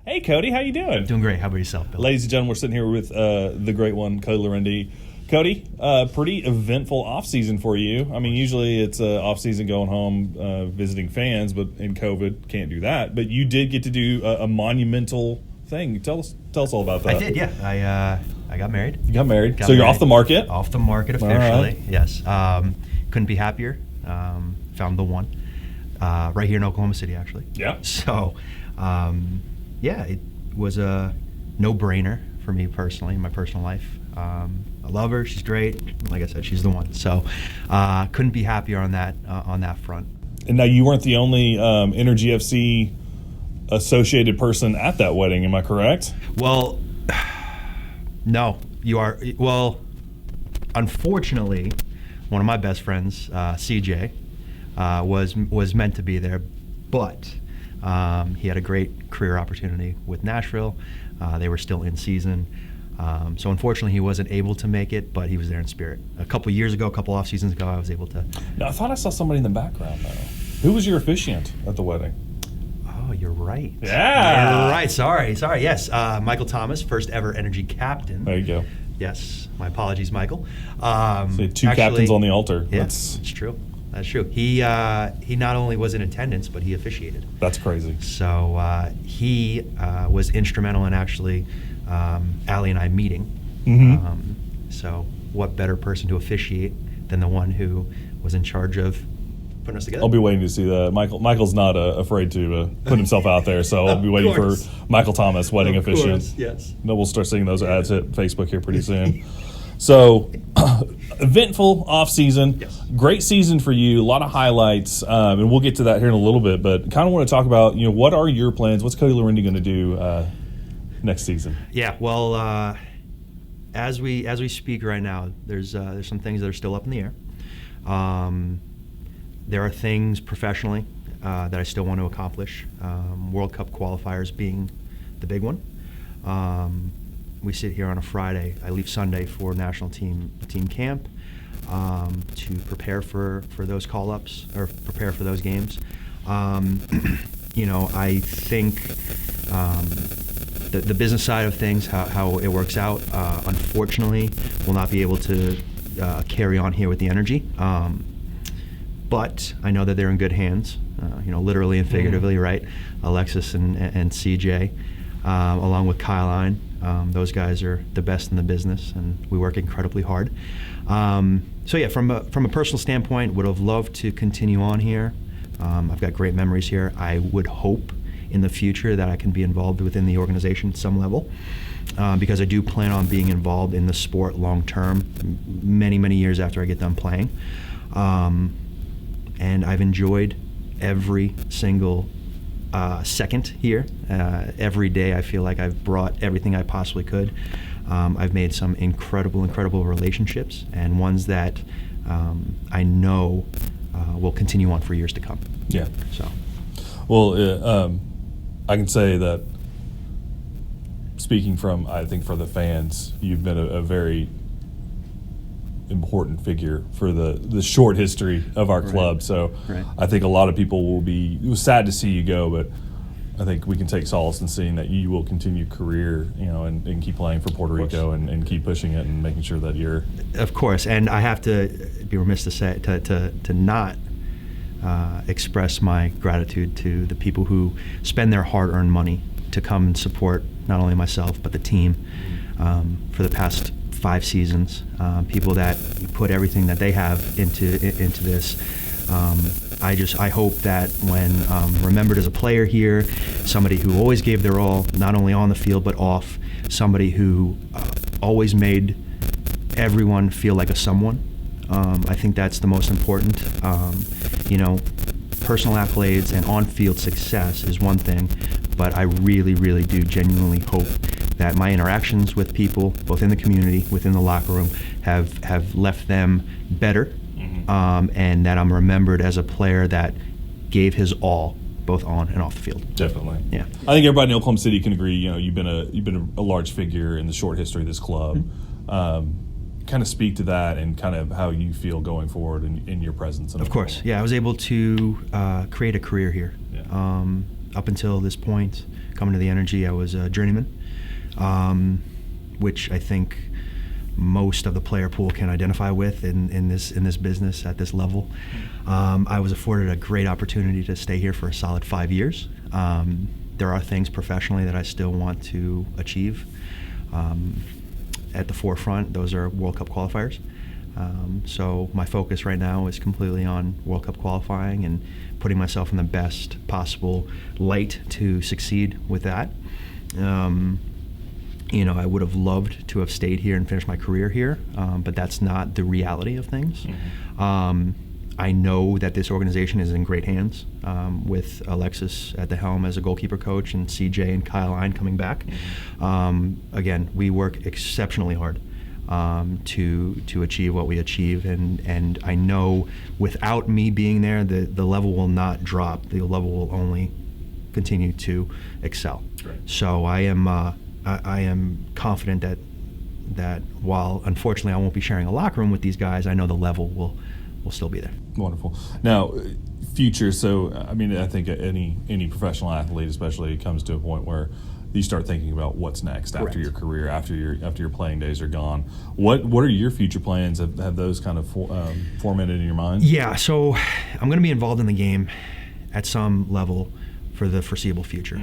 Hey, Cody, how you doing? Doing great. How about yourself, Bill? Ladies and gentlemen, we're sitting here with the great one, Cody Laurendi. Cody, pretty eventful off-season for you. I mean, usually it's off-season going home, visiting fans, but in COVID, can't do that. But you did get to do a monumental thing. Tell us all about that. I did, yeah. I got married. You got married. So you're off the market? Off the market officially, right. Yes. Couldn't be happier. Found the one right here in Oklahoma City, actually. Yeah. So, it was a no-brainer for me personally in my personal life. I love her. She's great. Like I said, she's the one. So, couldn't be happier on that front. And now you weren't the only Energy FC associated person at that wedding. Am I correct? Well, no, you are. Well, unfortunately, one of my best friends, CJ, was meant to be there, but he had a great career opportunity with Nashville. They were still in season. So unfortunately, he wasn't able to make it, but he was there in spirit. A couple off seasons ago, I was able to. Now, I thought I saw somebody in the background, though. Who was your officiant at the wedding? Oh, you're right. Yeah. You're right. Sorry. Yes. Michael Thomas, first ever Energy captain. There you go. Yes. My apologies, Michael. So two captains on the altar. Yeah, that's true. That's true. He not only was in attendance, but he officiated. That's crazy. So he was instrumental in actually Allie and I meeting. Mm-hmm. So what better person to officiate than the one who was in charge of putting us together? I'll be waiting to see that. Michael's not afraid to put himself out there, so I'll be waiting for Michael Thomas, wedding officiant. Yes. Then we'll start seeing those ads hit Facebook here pretty soon. So, eventful off season, yes. Great season for you. A lot of highlights, and we'll get to that here in a little bit. But kind of want to talk about, what are your plans? What's Cody Laurendi going to do next season? Yeah. Well, as we speak right now, there's some things that are still up in the air. There are things professionally that I still want to accomplish. World Cup qualifiers being the big one. We sit here on a Friday. I leave Sunday for national team camp to prepare for those call-ups or prepare for those games. I think the business side of things, how it works out, unfortunately, will not be able to carry on here with the Energy. But I know that they're in good hands, literally and figuratively, right? Alexis and CJ, along with Kyline. Those guys are the best in the business, and we work incredibly hard. From a personal standpoint, would have loved to continue on here. I've got great memories here. I would hope in the future that I can be involved within the organization at some level, because I do plan on being involved in the sport long term, many, many years after I get done playing. And I've enjoyed every single second here. Every day I feel like I've brought everything I possibly could. I've made some incredible relationships, and ones that I know will continue on for years to come. Yeah. So. Well, I can say that, speaking from, I think, for the fans, you've been a very important figure for the short history of our club. So I think a lot of people will be sad to see you go, but I think we can take solace in seeing that you will continue career, and keep playing for Puerto Rico and keep pushing it and making sure that you're. Of course, and I have to be remiss to say to not express my gratitude to the people who spend their hard-earned money to come and support not only myself but the team for the past 5 seasons. People that put everything that they have into this. I hope that when remembered as a player here, somebody who always gave their all, not only on the field but off, somebody who always made everyone feel like a someone. I think that's the most important. Personal accolades and on-field success is one thing, but I really, really do genuinely hope that my interactions with people, both in the community, within the locker room, have left them better, and that I'm remembered as a player that gave his all, both on and off the field. Definitely. Yeah. I think everybody in Oklahoma City can agree. You've been a large figure in the short history of this club. Kind of speak to that and kind of how you feel going forward in your presence. Of course. Yeah, I was able to create a career here. Yeah. Up until this point, Coming to the Energy, I was a journeyman, which I think most of the player pool can identify with in this business at this level. I was afforded a great opportunity to stay here for a solid 5 years. There are things professionally that I still want to achieve. At the forefront, those are World Cup qualifiers. So my focus right now is completely on World Cup qualifying and putting myself in the best possible light to succeed with that. I would have loved to have stayed here and finished my career here, but that's not the reality of things. I know that this organization is in great hands with Alexis at the helm as a goalkeeper coach and CJ and Kyle Ine coming back. Again, we work exceptionally hard to achieve what we achieve, and I know without me being there, the level will not drop. The level will only continue to excel. Right. So I am confident that while unfortunately I won't be sharing a locker room with these guys, I know the level will still be there. Wonderful. Now, future. So, I mean, I think any professional athlete, especially, comes to a point where you start thinking about what's next. Correct. After your career, after your playing days are gone. What are your future plans? Have those kind of formatted in your mind? Yeah. So, I'm going to be involved in the game at some level for the foreseeable future.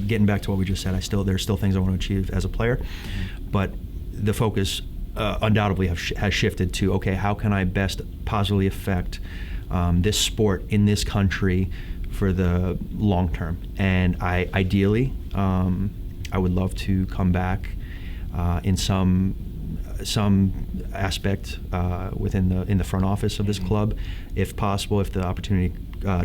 Getting back to what we just said, there's still things I want to achieve as a player, but the focus undoubtedly has shifted to, okay, how can I best positively affect this sport in this country for the long term? And ideally, I would love to come back in some aspect in the front office of this club, if possible, if the opportunity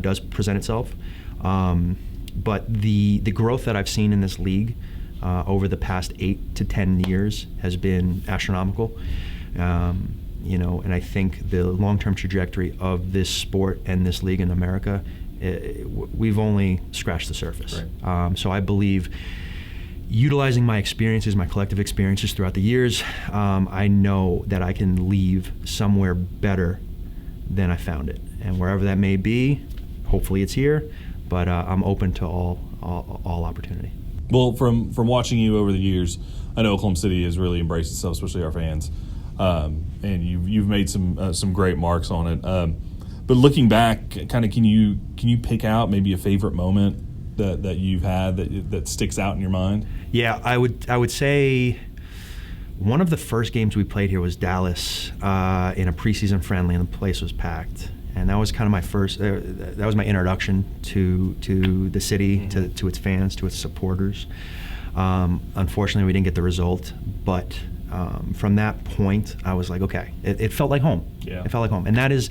does present itself. But the growth that I've seen in this league over the past 8 to 10 years has been astronomical. And I think the long-term trajectory of this sport and this league in America, we've only scratched the surface. Right. So I believe utilizing my experiences, my collective experiences throughout the years, I know that I can leave somewhere better than I found it. And wherever that may be, hopefully it's here, but I'm open to all opportunity. Well, from watching you over the years, I know Oklahoma City has really embraced itself, especially our fans, and you've made some great marks on it. But looking back, kind of, can you pick out maybe a favorite moment that you've had that sticks out in your mind? Yeah, I would say one of the first games we played here was Dallas in a preseason friendly, and the place was packed. And that was kind of my first. That was my introduction to the city, to its fans, to its supporters. Unfortunately, we didn't get the result, but from that point, I was like, okay, it felt like home. Yeah. It felt like home, and that is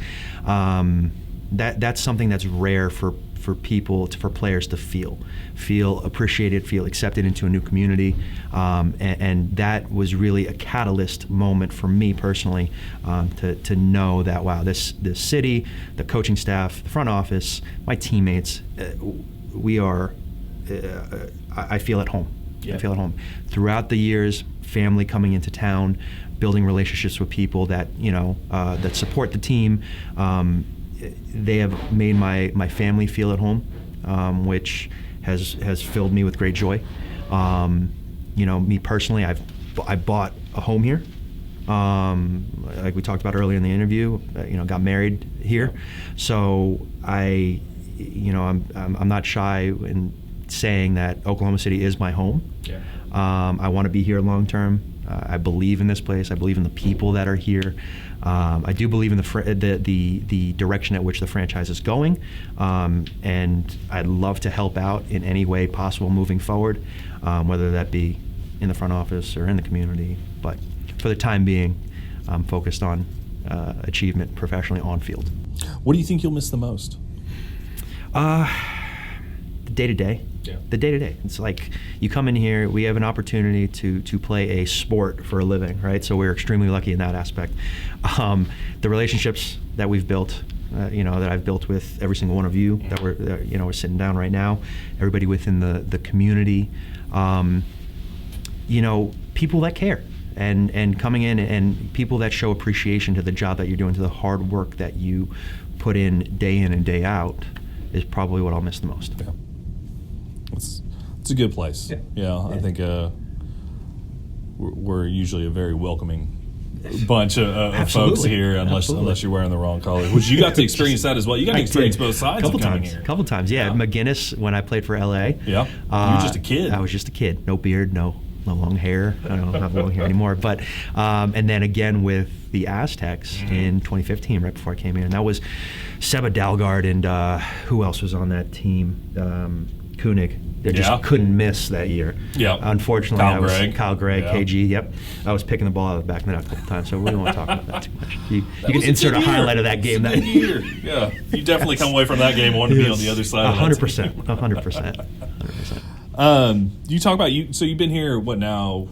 that's something that's rare for people, for players to feel appreciated, feel accepted into a new community, and that was really a catalyst moment for me personally, to know that, wow, this city, the coaching staff, the front office, my teammates, we are. I feel at home. Yeah. I feel at home. Throughout the years, family coming into town, building relationships with people that that support the team. They have made my family feel at home, which has filled me with great joy. Me personally, I bought a home here. Like we talked about earlier in the interview, got married here. So I'm not shy in saying that Oklahoma City is my home. Yeah. I want to be here long term. I believe in this place. I believe in the people that are here. I do believe in the direction at which the franchise is going, and I'd love to help out in any way possible moving forward, whether that be in the front office or in the community. But for the time being, I'm focused on achievement professionally on field. What do you think you'll miss the most? The day-to-day. Yeah. The day-to-day. It's like you come in here, we have an opportunity to play a sport for a living, right? So we're extremely lucky in that aspect. The relationships that we've built, that I've built with every single one of you, that we're sitting down right now, everybody within the community, people that care, and coming in and people that show appreciation to the job that you're doing, to the hard work that you put in and day out, is probably what I'll miss the most. Yeah. It's a good place. Yeah. I think we're usually a very welcoming bunch of folks here, unless you're wearing the wrong color. Which you got to experience that as well. You got to experience both sides of coming here. A couple times, yeah. McGinnis, when I played for LA. Yeah. You were just a kid. I was just a kid. No beard, no long hair. I don't have long hair anymore. But and then again with the Aztecs in 2015, right before I came here, and that was Seba Dalgard and who else was on that team? Koenig. They just couldn't miss that year. Yeah. Unfortunately, Kyle Gregg, KG. Yep. I was picking the ball out of the back of the net a couple times, so we won't talk about that too much. You can insert a highlight of that game. That year. Yeah. You definitely come away from that game wanting to be on the other side. 100%. 100%. You talk about so you've been here what now,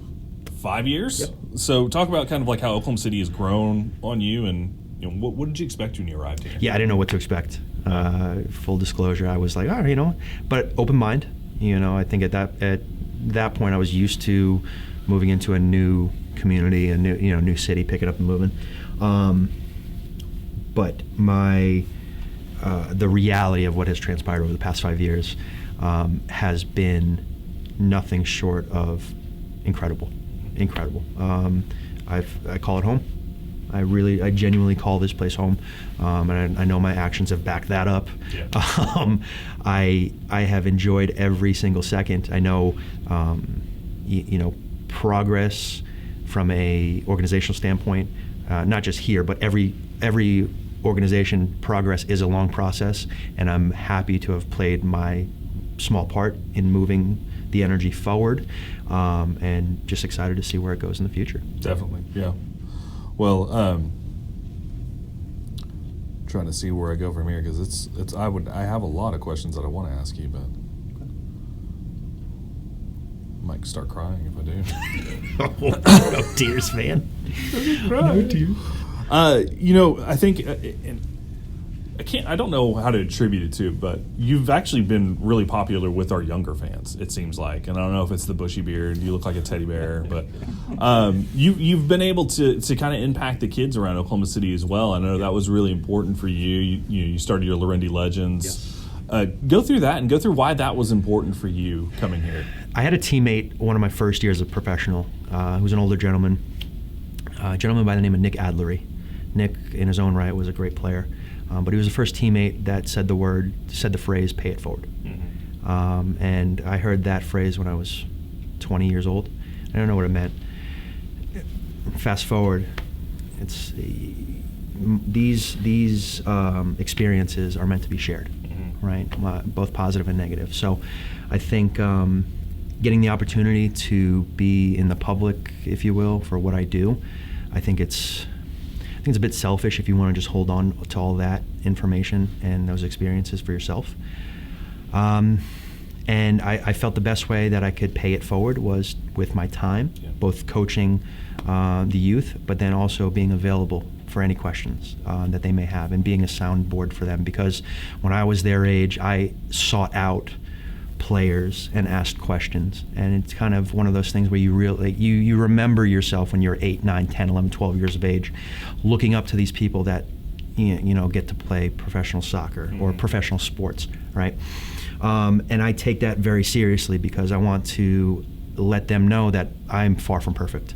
5 years? Yep. So talk about kind of like how Oklahoma City has grown on you, and what did you expect when you arrived here? Yeah, I didn't know what to expect. Full disclosure, I was like, all right, but open mind. I think at that point I was used to moving into a new community, a new city, picking up and moving. But the reality of what has transpired over the past 5 years has been nothing short of incredible. I call it home. I genuinely call this place home, and I know my actions have backed that up. Yeah. I have enjoyed every single second. I know, progress from a organizational standpoint, not just here, but every organization, progress is a long process, and I'm happy to have played my small part in moving the energy forward, and just excited to see where it goes in the future. Definitely, yeah. Well, trying to see where I go from here, because I have a lot of questions that I want to ask you, but I might start crying if I do. No tears, man. No tears. I think I don't know how to attribute it to, but you've actually been really popular with our younger fans, it seems like. And I don't know if it's the bushy beard, you look like a teddy bear, but you've been able to kind of impact the kids around Oklahoma City as well. I know that was really important for you. You started your Laurendi Legends. Yeah. Go through that and go through why that was important for you coming here. I had a teammate one of my first years as a professional who was an older gentleman, a gentleman by the name of Nick Adlery. Nick, in his own right, was a great player. But he was the first teammate that said the phrase, "Pay it forward." Mm-hmm. And I heard that phrase when I was 20 years old. I don't know what it meant. Fast forward, it's these experiences are meant to be shared, mm-hmm. right? Both positive and negative. So I think getting the opportunity to be in the public, if you will, for what I do, I think it's a bit selfish if you want to just hold on to all that information and those experiences for yourself. And I felt the best way that I could pay it forward was with my time, both coaching the youth, but then also being available for any questions that they may have and being a soundboard for them. Because when I was their age, I sought out players and asked questions, and it's kind of one of those things where you really you remember yourself when you're 8, 9, 10, 11, 12 years of age, looking up to these people that get to play professional soccer mm-hmm. or professional sports, right? And I take that very seriously because I want to let them know that I'm far from perfect.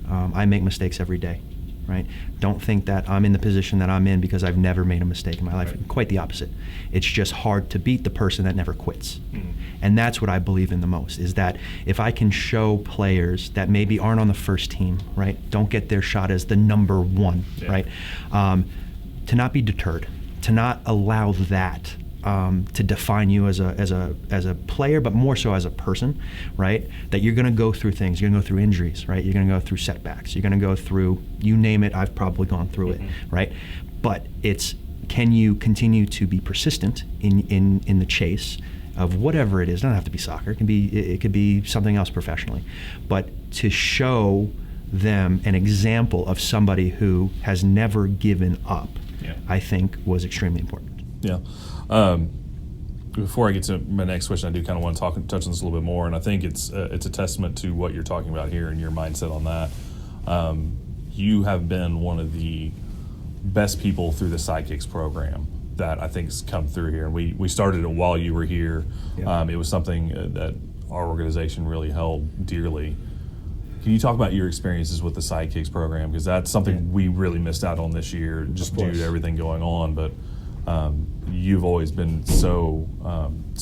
I make mistakes every day, right? Don't think that I'm in the position that I'm in because I've never made a mistake in my life. Right. Quite the opposite. It's just hard to beat the person that never quits. Mm-hmm. And that's what I believe in the most, is that if I can show players that maybe aren't on the first team, right, don't get their shot as the number one, right, to not be deterred, to not allow that to define you as a player, but more so as a person, right? That you're going to go through things. You're going to go through injuries, right? You're going to go through setbacks. You're going to go through, you name it. I've probably gone through it, right? But it's, can you continue to be persistent in the chase of whatever it is? It doesn't have to be soccer. It could be something else professionally, but to show them an example of somebody who has never given up, I think was extremely important. Yeah. Before I get to my next question, I do kind of want to touch on this a little bit more, and I think it's a testament to what you're talking about here and your mindset on that. You have been one of the best people through the Sidekicks program that I think's come through here. And we started it while you were here. Yeah. It was something that our organization really held dearly. Can you talk about your experiences with the Sidekicks program? Because that's something we really missed out on this year, just due to everything going on. But you've always been so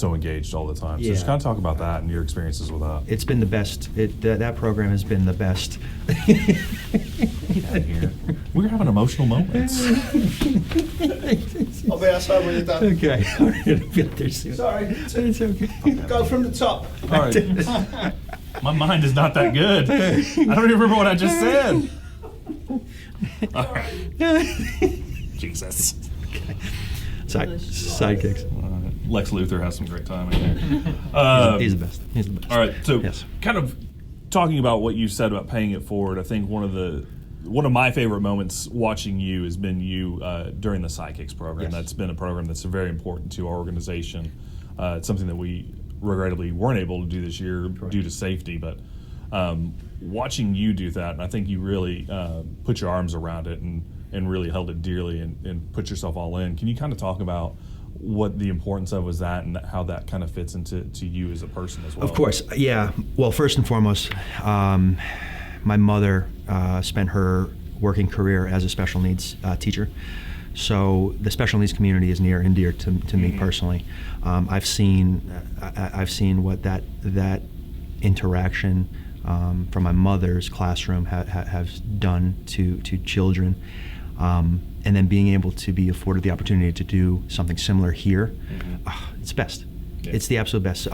engaged all the time. So just kind of talk about that and your experiences with that. It's been the best. That program has been the best. Get out of here. We're having emotional moments. I'll be outside when you're done. Okay. All right. I'll be out there soon. Sorry. It's okay. Go from the top. All right. My mind is not that good. I don't even remember what I just said. All right. Jesus. Okay. Sidekicks. Lex Luthor has some great timing there. He's the best. He's the best. All right, so Yes. kind of talking about what you said about paying it forward, I think one of my favorite moments watching you has been you during the Sidekicks program. Yes. That's been a program that's very important to our organization. It's something that we regrettably weren't able to do this year due to safety, but watching you do that, and I think you really put your arms around it and really held it dearly and put yourself all in. Can you kind of talk about what the importance of was that and how that kind of fits into you as a person as well? Of course, yeah. Well, first and foremost, my mother spent her working career as a special needs teacher. So the special needs community is near and dear to me personally. I've seen what that interaction from my mother's classroom has done to children, and then being able to be afforded the opportunity to do something similar here, it's the best. Yeah. It's the absolute best.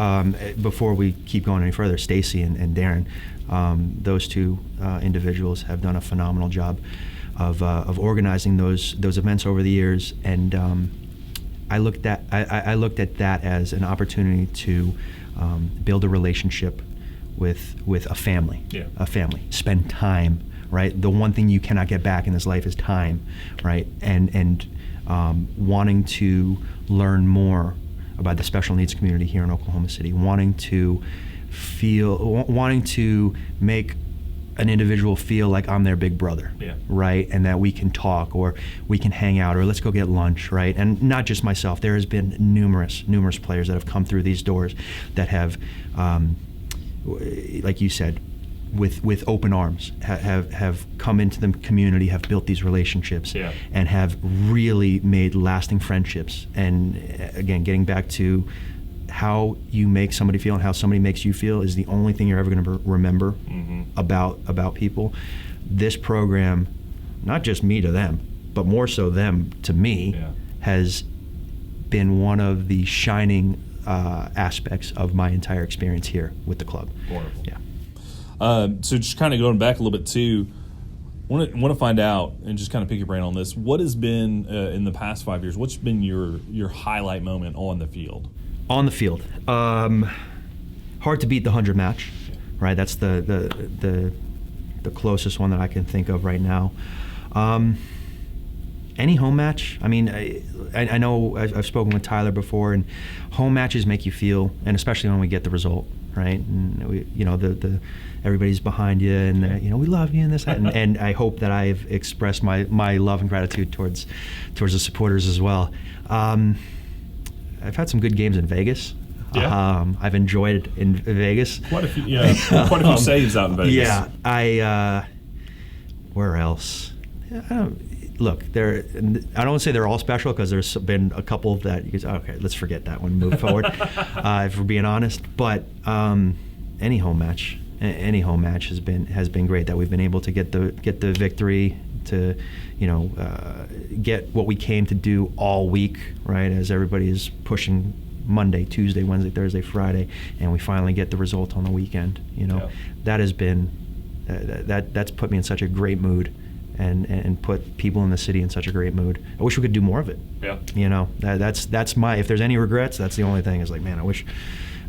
Before we keep going any further, Stacy and Darren, those two individuals have done a phenomenal job of organizing those events over the years, and I looked at that as an opportunity to build a relationship with a family. Yeah. A family. Spend time. Right. The one thing you cannot get back in this life is time. Right. And wanting to learn more about the special needs community here in Oklahoma City, wanting to make an individual feel like I'm their big brother, yeah. Right, and that we can talk or we can hang out or let's go get lunch, right? And not just myself. There has been numerous players that have come through these doors that have, like you said, with open arms, have come into the community, have built these relationships, yeah. and have really made lasting friendships. And again, getting back to how you make somebody feel and how somebody makes you feel is the only thing you're ever going to remember about people. This program, not just me to them, but more so them to me, has been one of the shining aspects of my entire experience here with the club. Wonderful. Yeah. So just kind of going back a little bit too, want to find out and just kind of pick your brain on this. What has been in the past 5 years? What's been your highlight moment on the field? On the field, hard to beat the 100 match, right? That's the closest one that I can think of right now. Any home match. I mean, I know I've spoken with Tyler before, and home matches make you feel, and especially when we get the result, right? And we, the everybody's behind you, and we love you and this, that, and I hope that I've expressed my love and gratitude towards the supporters as well. I've had some good games in Vegas. Yeah. I've enjoyed it in Vegas. Quite a few saves out in Vegas. Yeah, where else? Look, I don't want to say they're all special because there's been a couple that you go, okay, let's forget that one, move forward, if we're being honest. But any home match has been great, that we've been able to get the victory, to get what we came to do all week, right? As everybody is pushing Monday, Tuesday, Wednesday, Thursday, Friday, and we finally get the result on the weekend. That has been that's put me in such a great mood. And put people in the city in such a great mood. I wish we could do more of it. Yeah. That's my. If there's any regrets, that's the only thing. Is like, man, I wish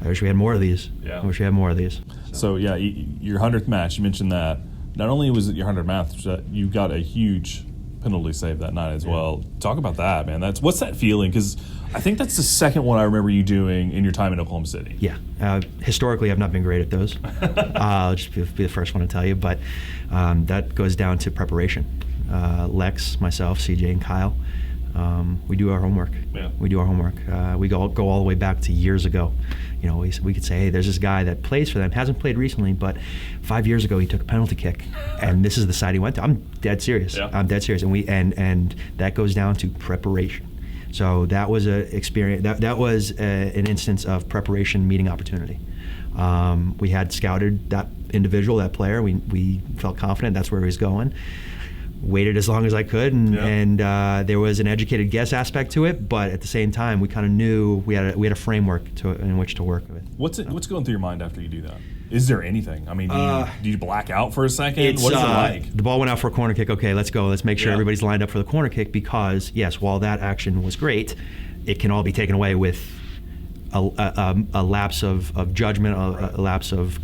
we had more of these. Yeah. I wish we had more of these. So yeah, your 100th match. You mentioned that. Not only was it your 100th match, you got a huge penalty save that night as well. Talk about that, man. What's that feeling? Because I think that's the second one I remember you doing in your time in Oklahoma City. Yeah. Historically, I've not been great at those. I'll just be the first one to tell you, but that goes down to preparation. Lex, myself, CJ, and Kyle, we do our homework. Yeah. We do our homework. We go all the way back to years ago. You know, we could say, hey, there's this guy that plays for them, hasn't played recently, but 5 years ago he took a penalty kick, and this is the side he went to. I'm dead serious. Yeah. I'm dead serious, and that goes down to preparation. So that was an experience. That was an instance of preparation meeting opportunity. We had scouted that individual, that player. We felt confident that's where he was going. Waited as long as I could, and there was an educated guess aspect to it, but at the same time, we kind of knew we had a framework in which to work with. What's going through your mind after you do that? Is there anything? I mean, do you black out for a second? What is it like? The ball went out for a corner kick. Okay, let's go. Let's make sure everybody's lined up for the corner kick, because yes, while that action was great, it can all be taken away with a lapse of judgment, a lapse of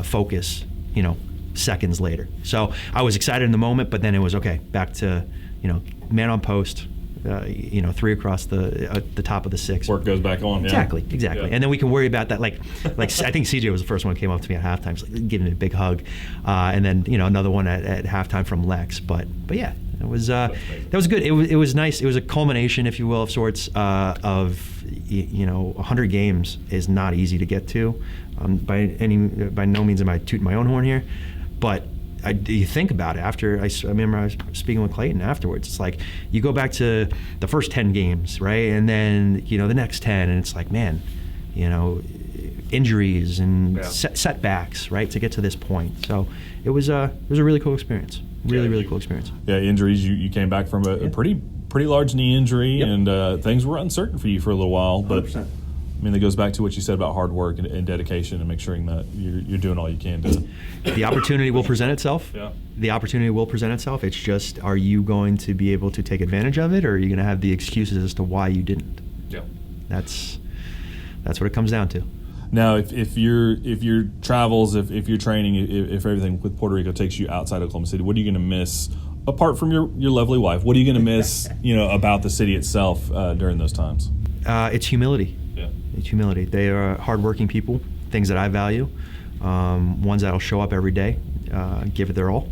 focus. You know, seconds later. So I was excited in the moment, but then it was okay, back to, man on post, 3 across the top of the 6. Work goes back on. Exactly. Yeah. And then we can worry about that. Like I think CJ was the first one who came up to me at halftime, like, giving me a big hug, and then another one at halftime from Lex. But yeah, it was that was good. It was nice. It was a culmination, if you will, of sorts of 100 games is not easy to get to. By no means am I tooting my own horn here. But you think about it after I remember I was speaking with Clayton afterwards. It's like you go back to the first 10 games, right, and then the next 10, and it's like, man, injuries and setbacks, right, to get to this point. So it was a really cool experience. Really cool experience. Yeah, injuries. You came back from a pretty large knee injury, and things were uncertain for you for a little while. But 100%. I mean, that goes back to what you said about hard work and dedication and make sure that you're doing all you can to. The opportunity will present itself. Yeah. The opportunity will present itself. It's just, are you going to be able to take advantage of it, or are you going to have the excuses as to why you didn't? Yeah. That's what it comes down to. Now, if your travels, if you're training, if everything with Puerto Rico takes you outside Oklahoma City, what are you going to miss apart from your lovely wife? What are you going to miss, about the city itself during those times? It's humility. Yeah. It's humility. They are hardworking people, things that I value, ones that'll show up every day, give it their all.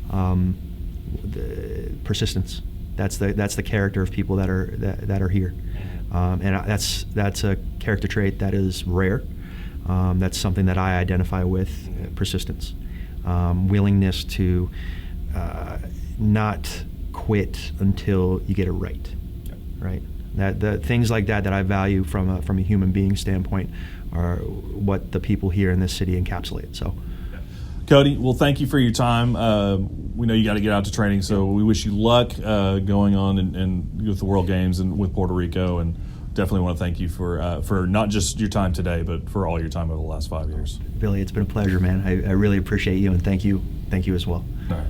The persistence. That's the character of people that are here, and that's a character trait that is rare. That's something that I identify with: persistence, willingness to not quit until you get it right. Right. The things like that I value from a human being standpoint are what the people here in this city encapsulate. So, Cody, well, thank you for your time. We know you got to get out to training, so we wish you luck going on and with the World Games and with Puerto Rico, and definitely want to thank you for not just your time today, but for all your time over the last 5 years. Billy, it's been a pleasure, man. I really appreciate you, and thank you as well. All right.